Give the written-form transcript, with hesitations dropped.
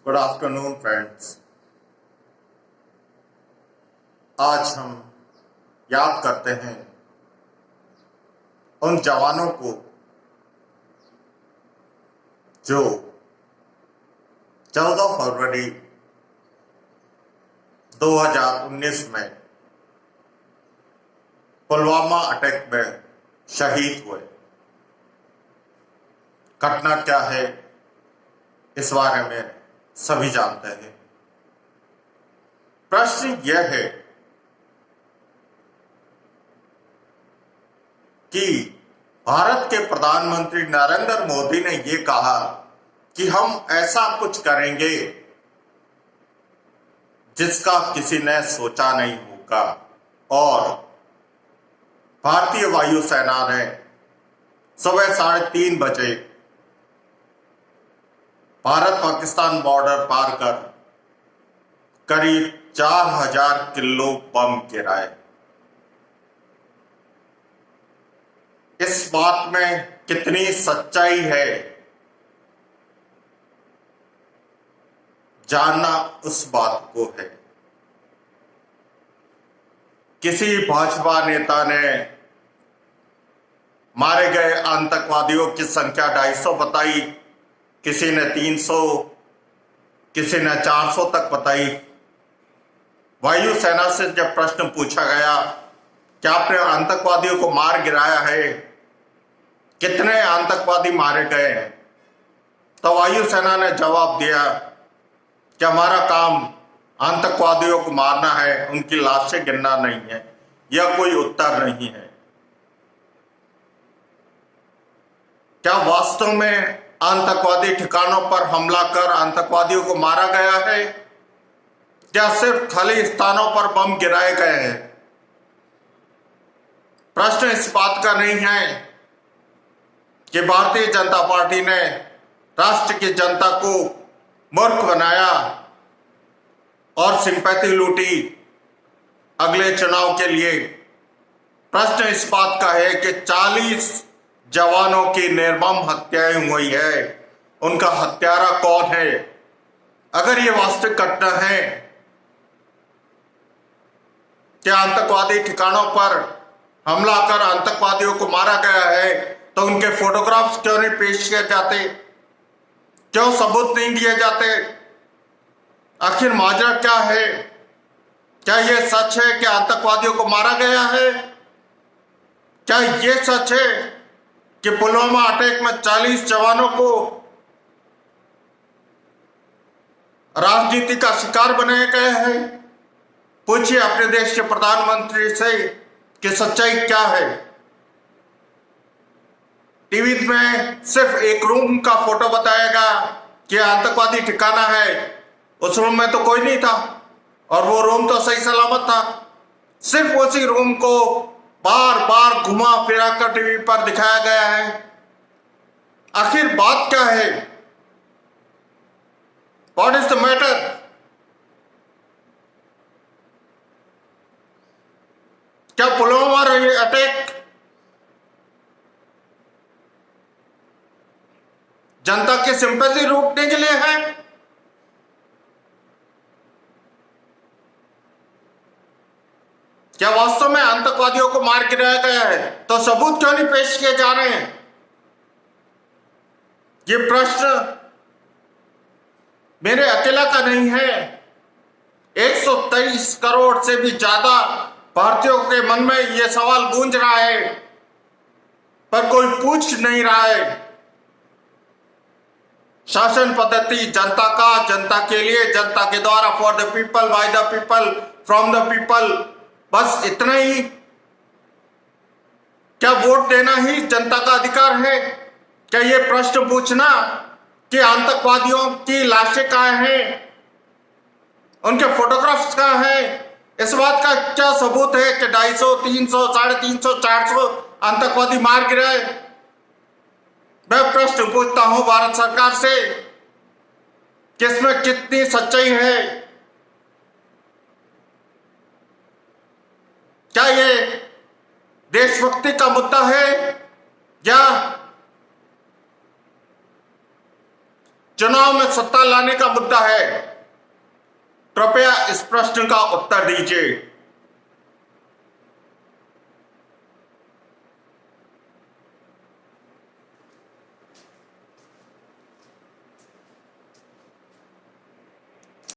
Good afternoon friends. आज हम याद करते हैं उन जवानों को जो 14 फरवरी 2019 में पुलवामा अटैक में शहीद हुए। घटना क्या है इस बारे में सभी जानते हैं। प्रश्न यह है कि भारत के प्रधानमंत्री नरेंद्र मोदी ने यह कहा कि हम ऐसा कुछ करेंगे जिसका किसी ने सोचा नहीं होगा, और भारतीय वायुसेना ने सुबह 3:30 बजे भारत पाकिस्तान बॉर्डर पार कर करीब 4000 किलो बम गिराए। इस बात में कितनी सच्चाई है जानना उस बात को है। किसी भाजपा नेता ने मारे गए आतंकवादियों की संख्या 250 बताई, किसी ने 300, किसी ने 400 तक बताई। वायुसेना से जब प्रश्न पूछा गया कि आपने आतंकवादियों को मार गिराया है, कितने आतंकवादी मारे गए हैं, तो वायुसेना ने जवाब दिया कि हमारा काम आतंकवादियों को मारना है, उनकी लाशें गिनना नहीं है। यह कोई उत्तर नहीं है। क्या वास्तव में आतंकवादी ठिकानों पर हमला कर आतंकवादियों को मारा गया है, क्या सिर्फ खाली स्थानों पर बम गिराए गए हैं? प्रश्न इस बात का नहीं है कि भारतीय जनता पार्टी ने राष्ट्र की जनता को मूर्ख बनाया और सिंपैथी लूटी अगले चुनाव के लिए। प्रश्न इस बात का है कि 40 जवानों की निर्मम हत्याएं हुई है। उनका हत्यारा कौन है? अगर ये वास्तविक घटना है कि आतंकवादी ठिकानों पर हमला कर आतंकवादियों को मारा गया है, तो उनके फोटोग्राफ्स क्यों नहीं पेश किए जाते? क्यों सबूत नहीं दिए जाते? आखिर माजरा क्या है? क्या यह सच है कि आतंकवादियों को मारा गया है? क्या यह सच है कि पुलवामा अटैक में 40 जवानों को राजनीति का शिकार बनाया गया है? पूछिए अपने देश के प्रधानमंत्री से कि सच्चाई क्या है। टीवी में सिर्फ एक रूम का फोटो बताएगा कि आतंकवादी ठिकाना है। उस रूम में तो कोई नहीं था और वो रूम तो सही सलामत था। सिर्फ उसी रूम को बार बार घुमा फिरा कर टीवी पर दिखाया गया है। आखिर बात क्या है? What is the matter? क्या पुलवामा अटैक जनता की सिंपैथी लूटने के लिए है? क्या वास्तव में आतंकवादियों को मार गिराया गया है? तो सबूत क्यों नहीं पेश किए जा रहे हैं? ये प्रश्न मेरे अकेला का नहीं है। 123 करोड़ से भी ज्यादा भारतीयों के मन में यह सवाल गूंज रहा है, पर कोई पूछ नहीं रहा है। शासन पद्धति जनता का, जनता के लिए, जनता के द्वारा, for the people, by the people, from the people, बस इतना ही। क्या वोट देना ही जनता का अधिकार है? क्या ये प्रश्न पूछना कि आतंकवादियों की लाशें कहां हैं, उनके फोटोग्राफ्स कहां हैं, इस बात का क्या सबूत है कि 250, 300, 350, 400 आतंकवादी मार गिराए? मैं प्रश्न पूछता हूं भारत सरकार से कि इसमें कितनी सच्चाई है? क्या ये देशभक्ति का मुद्दा है या चुनाव में सत्ता लाने का मुद्दा है? कृपया इस प्रश्न का उत्तर दीजिए।